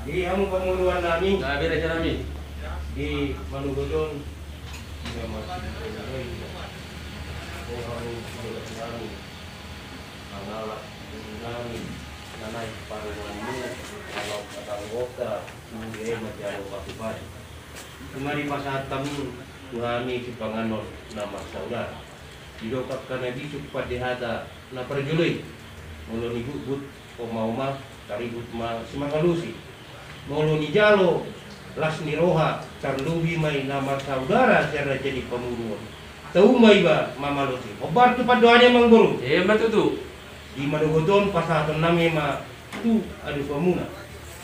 Di amo pamunuan namin Gabi raja namin. di Manugodon juga masih berjalan. Orang berjalan, anak namin, nanay paruanmu, kalau katanggota, hindi masyado kapipad. Kemari pasahat kami, kami si Panganon nama saudara. Didokap karena bisuk padihata na perjuloy. Mulu ni but oma-oma, karibut ma simakalusi. Mulu ni jalo, las ni roha, terlubi may nama saudara secara jadi pemuruan. Tahu may ba mamalusi? Obar tu padoanya mang guru. Matutu. Di Manugodon pasahatan nami ma tu adu pemuna.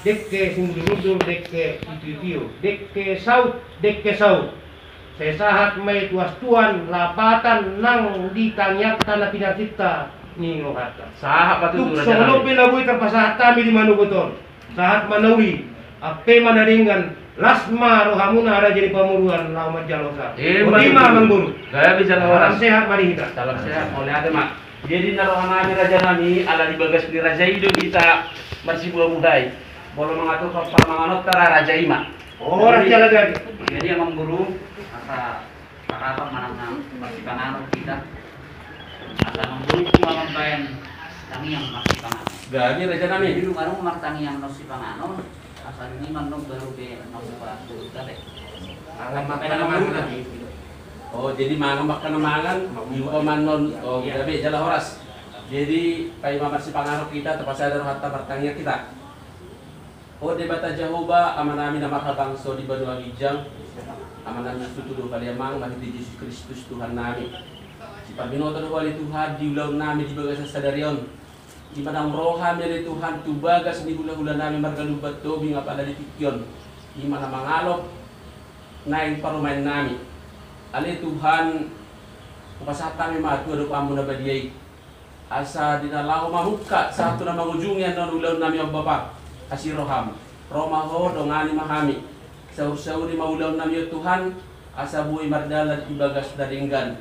Dek ke sumudul dek ke itu dek ke saut. Saya sahat may tuas tuan lapatan nang ditanyak tanah pinarcipta ni lohata. Sahat patutu Tuk raja solo namin. pinabuhi terpasahat kami di Manugodon. Sahat manawi ape manaringan lasma rohamuna ada jadi pamuruan lau majalosa. Otima mangguru. Gabi jalan Salam waras. sehat mari kita. Salam sehat oleh ada mak. Jadi naruhan nami raja nami ala di bagas di raja hidup kita masih buah mudai. Boleh mengatur permanganot tara raja ima. Oh, raja lagi. Jadi emang guru asa kakak manang masih panganut kita. Asa mengguru cuma membayang tangi yang masih panganut. Gabi raja nami. Jadi marung martangi yang masih panganut. Asa ini manung baru be nomor guru tadi. Oh, jadi mangan makan mangan, ibu manon, oh gabi jalan horas. Jadi pai mamar si pangarok kita terpaksa ada harta bertangnya kita. Oh, debata Jehovah amanami nama bangsa di Badua Wijang. Amanami tutudu kaliamang mahdi Yesus Kristus Tuhan nami. Si pabinoto wali Tuhan di ulang nami di bagas sadarion. Di mana roha dari Tuhan tu bagas di hula-hula nami margalubat to binga pada di tikyon. Di mana mangalok naik parumain nami. Ali Tuhan kupasat kami matu adu pamu na badiay asa dinalau mahuka satu na mangujungyan non ulaw nami ang bapak asiroham romaho dongani mahami saur-saur di maulaw nami Tuhan asa buhay mardalan ibagas daringgan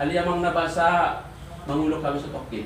ali amang nabasa mangulok kami sa tokin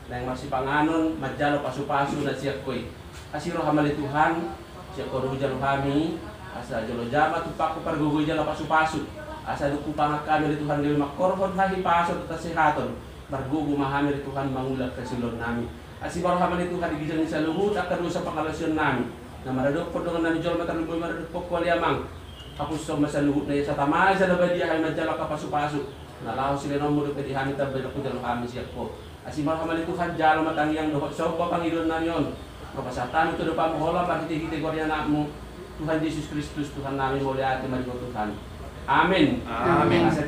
na yung masipanganon madjalo pasu-pasu na siya koy asiroham ali Tuhan siya koruh jalo kami asa jalo jama tupak ko pargugoy jalo pasu-pasu asa duku pangat kami di Tuhan gawin makorhon hahi pasot at sihaton margugo mahami di Tuhan mangulak kasilon nami asi barohaman di Tuhan igizan sa luhut akan sa pakalasyon nami na maradok po dengan nami jol mataluboy maradok po kwaliamang kapus sa masaluhut na sa tamay sa labadiya ay madjala kapasu-pasu nalaho sila nomuro kadihani tabay ako jalo kami siya po asi barohaman di Tuhan jalo matangyang dohot sa upa pangilon na yon kapasatan ito do pamuhola pakiti-kiti gorya na mo Tuhan Yesus Kristus Tuhan namin muli ati marigo Tuhan Amin. Amin. Asa